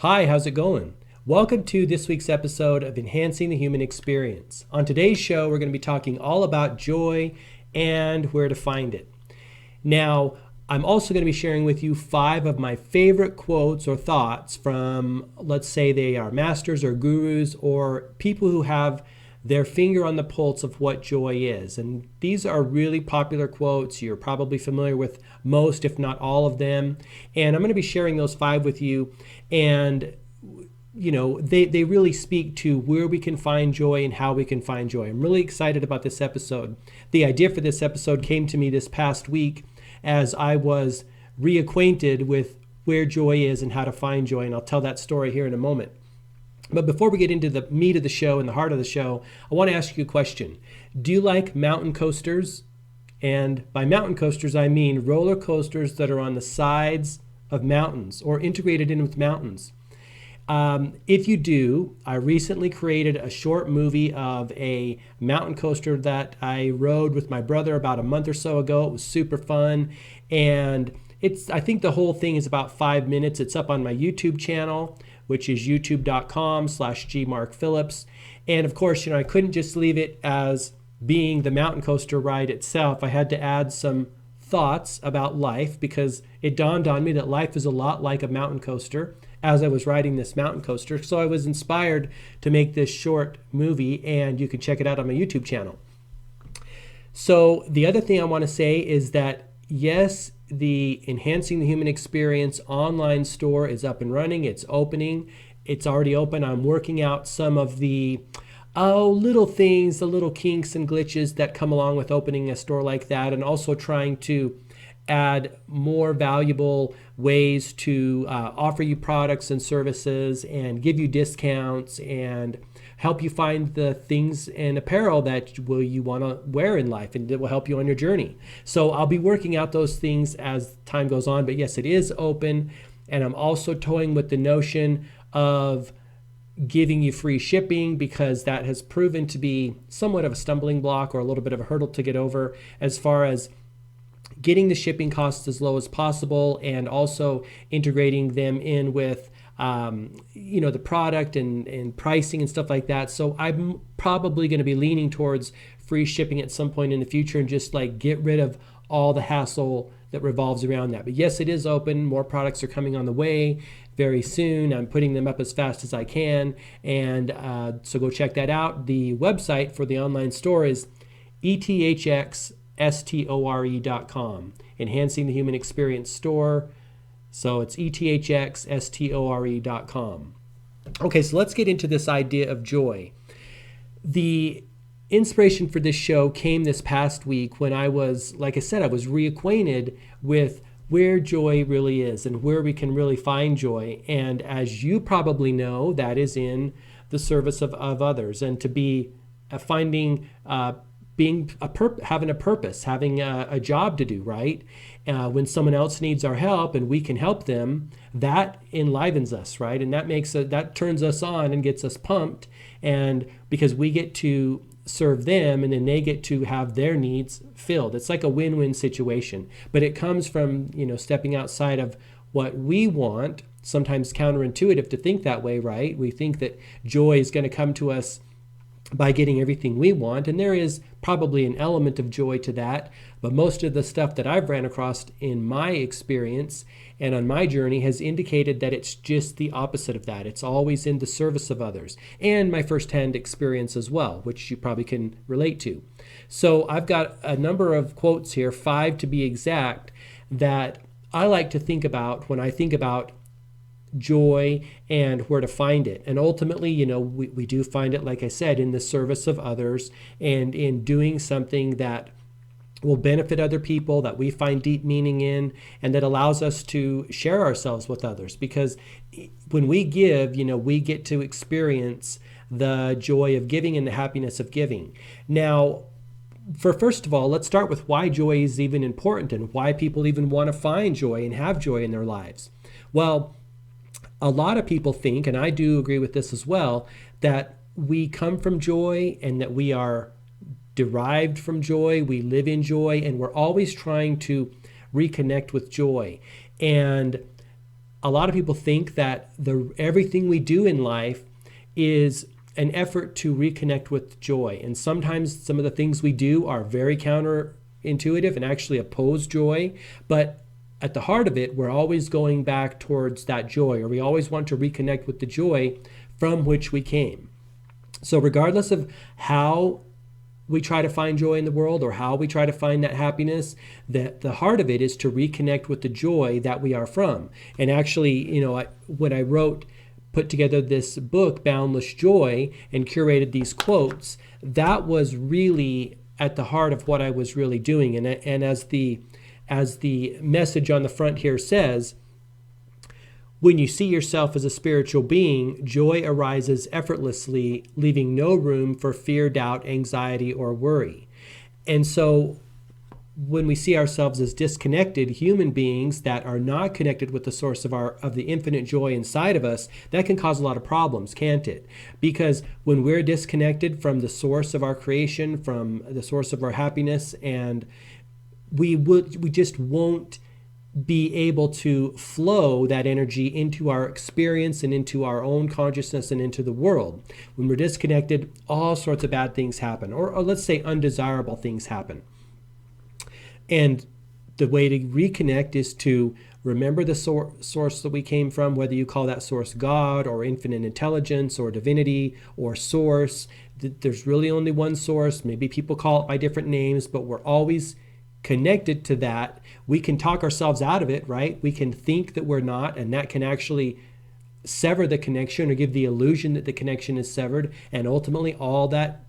Hi, how's it going? Welcome to this week's episode of Enhancing the Human Experience. On today's show, we're going to be talking all about joy and where to find it. Now, I'm also going to be sharing with you 5 of my favorite quotes or thoughts from, let's say they are masters or gurus or people who have their finger on the pulse of what joy is. And these are really popular quotes. You're probably familiar with most, if not all of them. And I'm going to be sharing those 5 with you. And they really speak to where we can find joy and how we can find joy. I'm really excited about this episode. The idea for this episode came to me this past week as I was reacquainted with where joy is and how to find joy. And I'll tell that story here in a moment. But before we get into the meat of the show and the heart of the show, I want to ask you a question. Do you like mountain coasters? And by mountain coasters, I mean roller coasters that are on the sides of mountains or integrated in with mountains. If you do, I recently created a short movie of a mountain coaster that I rode with my brother about a month or so ago. It was super fun. And I think the whole thing is about 5 minutes. It's up on my YouTube channel, which is youtube.com/gmarkphillips. And of course, I couldn't just leave it as being the mountain coaster ride itself. I had to add some thoughts about life because it dawned on me that life is a lot like a mountain coaster as I was riding this mountain coaster. So I was inspired to make this short movie, and you can check it out on my YouTube channel. So the other thing I want to say is that, yes, the Enhancing the Human Experience online store is up and running. It's opening. It's already open. I'm working out some of the little things, the little kinks and glitches that come along with opening a store like that, and also trying to add more valuable ways to offer you products and services and give you discounts and help you find the things and apparel that you want to wear in life and that will help you on your journey. So I'll be working out those things as time goes on. But yes, it is open. And I'm also toying with the notion of giving you free shipping because that has proven to be somewhat of a stumbling block or a little bit of a hurdle to get over as far as getting the shipping costs as low as possible and also integrating them in with the product and pricing and stuff like that. So I'm probably going to be leaning towards free shipping at some point in the future and just get rid of all the hassle that revolves around that. But yes, it is open. More products are coming on the way very soon. I'm putting them up as fast as I can. And so go check that out. The website for the online store is ETHX.store.com, Enhancing the Human Experience Store. So it's ETHXSTORE.com. Okay, so let's get into this idea of joy. The inspiration for this show came this past week when I was, like I said, I was reacquainted with where joy really is and where we can really find joy. And as you probably know, that is in the service of others, and to be having a purpose, having a job to do, right? When someone else needs our help and we can help them, that enlivens us, right? And that turns us on and gets us pumped, and because we get to serve them and then they get to have their needs filled. It's like a win-win situation, but it comes from stepping outside of what we want. Sometimes counterintuitive to think that way, right? We think that joy is going to come to us by getting everything we want, and there is probably an element of joy to that, but most of the stuff that I've ran across in my experience and on my journey has indicated that it's just the opposite of that. It's always in the service of others, and my firsthand experience as well, which you probably can relate to. So I've got a number of quotes here, 5 to be exact, that I like to think about when I think about joy and where to find it. And ultimately, we do find it, like I said, in the service of others and in doing something that will benefit other people, that we find deep meaning in, and that allows us to share ourselves with others. Because when we give, we get to experience the joy of giving and the happiness of giving. Now, first of all, let's start with why joy is even important and why people even want to find joy and have joy in their lives. Well, a lot of people think, and I do agree with this as well, that we come from joy and that we are derived from joy, we live in joy, and we're always trying to reconnect with joy. And a lot of people think that everything we do in life is an effort to reconnect with joy. And sometimes some of the things we do are very counterintuitive and actually oppose joy. But at the heart of it, we're always going back towards that joy, or we always want to reconnect with the joy from which we came. So regardless of how we try to find joy in the world or how we try to find that happiness, that the heart of it is to reconnect with the joy that we are from. And actually, when I put together this book, Boundless Joy, and curated these quotes, that was really at the heart of what I was really doing. And as the message on the front here says, when you see yourself as a spiritual being, joy arises effortlessly, leaving no room for fear, doubt, anxiety, or worry. And so when we see ourselves as disconnected human beings that are not connected with the source of the infinite joy inside of us, that can cause a lot of problems, can't it? Because when we're disconnected from the source of our creation, from the source of our happiness, and we just won't be able to flow that energy into our experience and into our own consciousness and into the world. When we're disconnected, all sorts of bad things happen, or let's say undesirable things happen. And the way to reconnect is to remember the source that we came from, whether you call that source God or infinite intelligence or divinity or source. There's really only one source. Maybe people call it by different names, but we're always connected to that. We can talk ourselves out of it, right? We can think that we're not, and that can actually sever the connection or give the illusion that the connection is severed. And ultimately, all that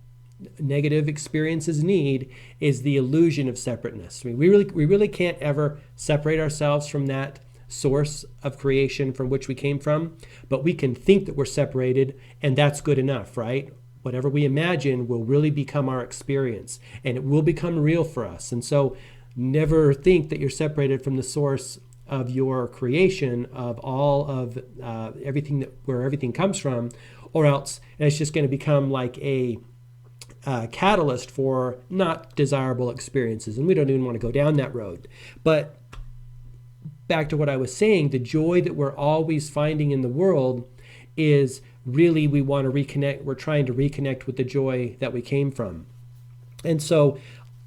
negative experiences need is the illusion of separateness. I mean, we really can't ever separate ourselves from that source of creation from which we came from, but we can think that we're separated, and that's good enough, right? Whatever we imagine will really become our experience, and it will become real for us. And so never think that you're separated from the source of your creation, of all of everything, where everything comes from, or else it's just going to become like a catalyst for not desirable experiences. And we don't even want to go down that road. But back to what I was saying, the joy that we're always finding in the world is really, we want to reconnect. We're trying to reconnect with the joy that we came from. And so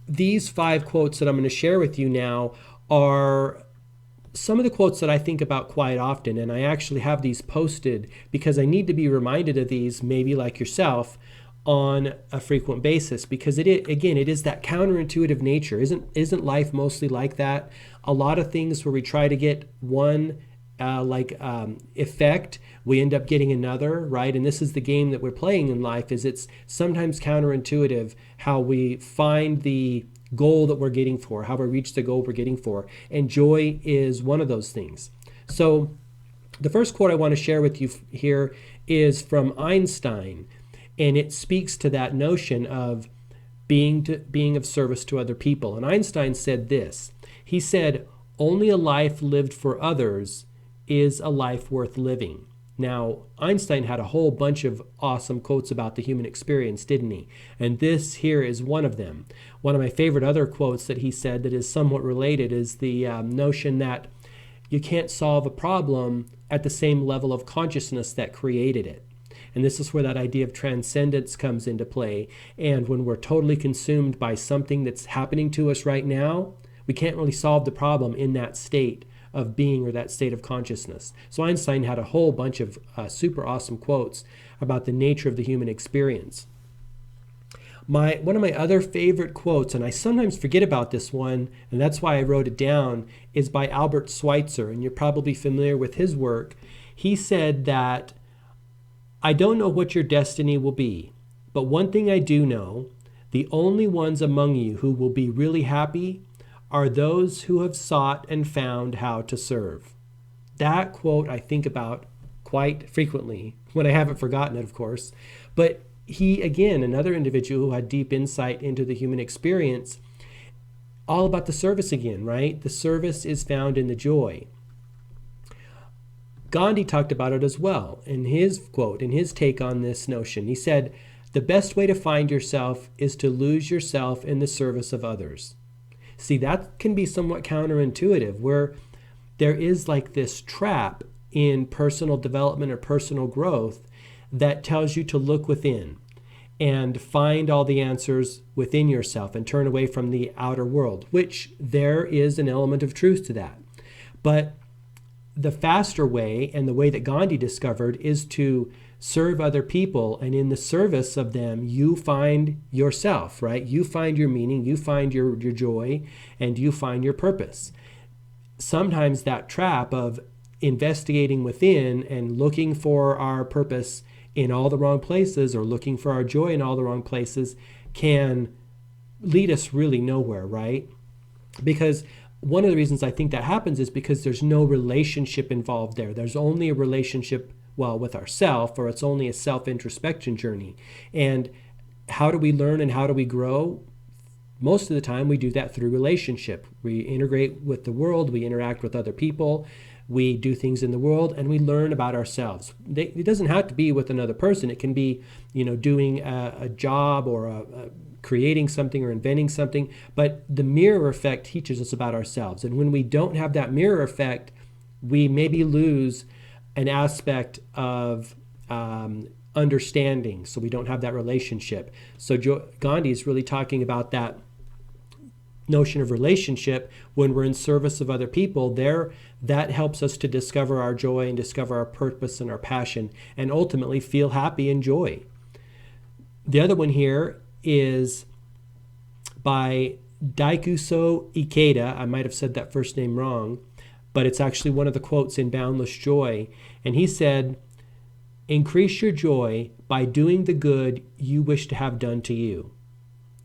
these 5 quotes that I'm going to share with you now are some of the quotes that I think about quite often. And I actually have these posted because I need to be reminded of these, maybe like yourself, on a frequent basis, because it is that counterintuitive nature. Isn't life mostly like that? A lot of things where we try to get one effect, we end up getting another, right? And this is the game that we're playing in life. Is it's sometimes counterintuitive how we find the goal that we're getting for, how we reach the goal we're getting for, and joy is one of those things. So the first quote I want to share with you here is from Einstein. And it speaks to that notion of being of service to other people. And Einstein said this. He said, "Only a life lived for others is a life worth living." Now, Einstein had a whole bunch of awesome quotes about the human experience, didn't he? And this here is one of them. One of my favorite other quotes that he said that is somewhat related is the notion that you can't solve a problem at the same level of consciousness that created it. And this is where that idea of transcendence comes into play. And when we're totally consumed by something that's happening to us right now, we can't really solve the problem in that state of being or that state of consciousness. So Einstein had a whole bunch of super awesome quotes about the nature of the human experience. One of my other favorite quotes, and I sometimes forget about this one, and that's why I wrote it down, is by Albert Schweitzer. And you're probably familiar with his work. He said that, "I don't know what your destiny will be, but one thing I do know, the only ones among you who will be really happy are those who have sought and found how to serve." That quote I think about quite frequently, when I haven't forgotten it, of course. But he, again, another individual who had deep insight into the human experience, all about the service again, right? The service is found in the joy. Gandhi talked about it as well in his quote, in his take on this notion. He said, "The best way to find yourself is to lose yourself in the service of others." See, that can be somewhat counterintuitive, where there is like this trap in personal development or personal growth that tells you to look within and find all the answers within yourself and turn away from the outer world, which there is an element of truth to that. But the faster way, and the way that Gandhi discovered, is to serve other people, and in the service of them you find yourself, right? You find your meaning, you find your joy, and you find your purpose. Sometimes that trap of investigating within and looking for our purpose in all the wrong places, or looking for our joy in all the wrong places, can lead us really nowhere, right? Because one of the reasons I think that happens is because there's no relationship involved there. There's only a relationship, well, with ourself, or it's only a self-introspection journey. And how do we learn and how do we grow? Most of the time we do that through relationship. We integrate with the world, we interact with other people, we do things in the world, and we learn about ourselves. It doesn't have to be with another person. It can be, doing a job, or creating something, or inventing something. But the mirror effect teaches us about ourselves. And when we don't have that mirror effect, we maybe lose an aspect of understanding. So we don't have that relationship. So Gandhi is really talking about that notion of relationship. When we're in service of other people, that helps us to discover our joy and discover our purpose and our passion, and ultimately feel happy and joy. The other one here is by Daikuso Ikeda. I might have said that first name wrong, but it's actually one of the quotes in Boundless Joy. And he said, "Increase your joy by doing the good you wish to have done to you."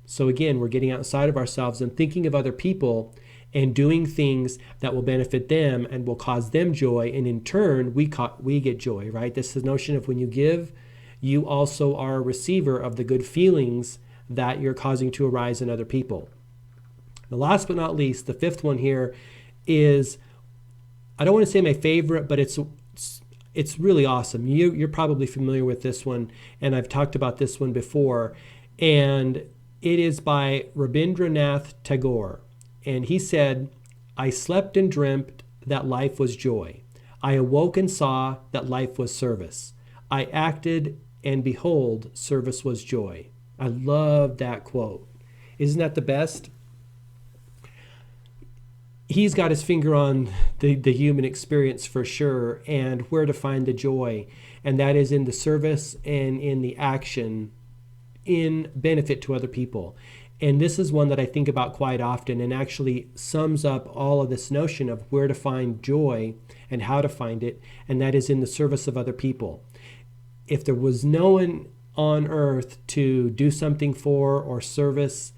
So again, we're getting outside of ourselves and thinking of other people and doing things that will benefit them and will cause them joy. And in turn, we get joy, right? This is the notion of when you give, you also are a receiver of the good feelings that you're causing to arise in other people. The last but not least, the fifth one here is, I don't want to say my favorite, but it's really awesome. You're probably familiar with this one, and I've talked about this one before. And it is by Rabindranath Tagore. And he said, "I slept and dreamt that life was joy. I awoke and saw that life was service. I acted, and behold, service was joy." I love that quote. Isn't that the best? He's got his finger on the human experience for sure, and where to find the joy. And that is in the service and in the action in benefit to other people. And this is one that I think about quite often, and actually sums up all of this notion of where to find joy and how to find it, and that is in the service of other people. If there was no one on earth to do something for or service,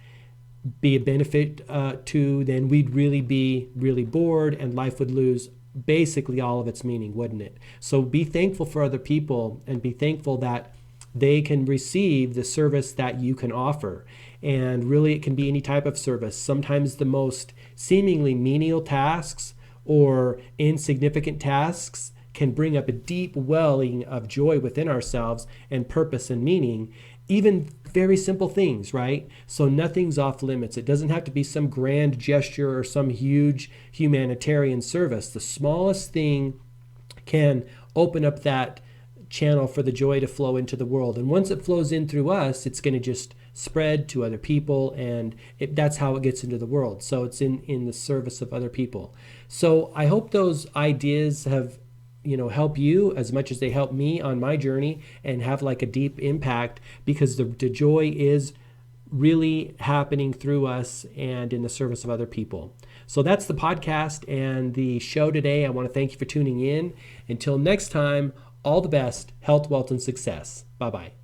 be a benefit to, then we'd really be really bored, and life would lose basically all of its meaning, wouldn't it? So be thankful for other people, and be thankful that they can receive the service that you can offer. And really, it can be any type of service. Sometimes the most seemingly menial tasks or insignificant tasks can bring up a deep welling of joy within ourselves and purpose and meaning. Even very simple things, right? So nothing's off limits. It doesn't have to be some grand gesture or some huge humanitarian service. The smallest thing can open up that channel for the joy to flow into the world. And once it flows in through us, it's going to just spread to other people, and that's how it gets into the world. So it's in the service of other people. So I hope those ideas have help you as much as they help me on my journey, and have like a deep impact, because the joy is really happening through us and in the service of other people. So that's the podcast and the show today. I want to thank you for tuning in. Until next time, all the best, health, wealth, and success. Bye-bye.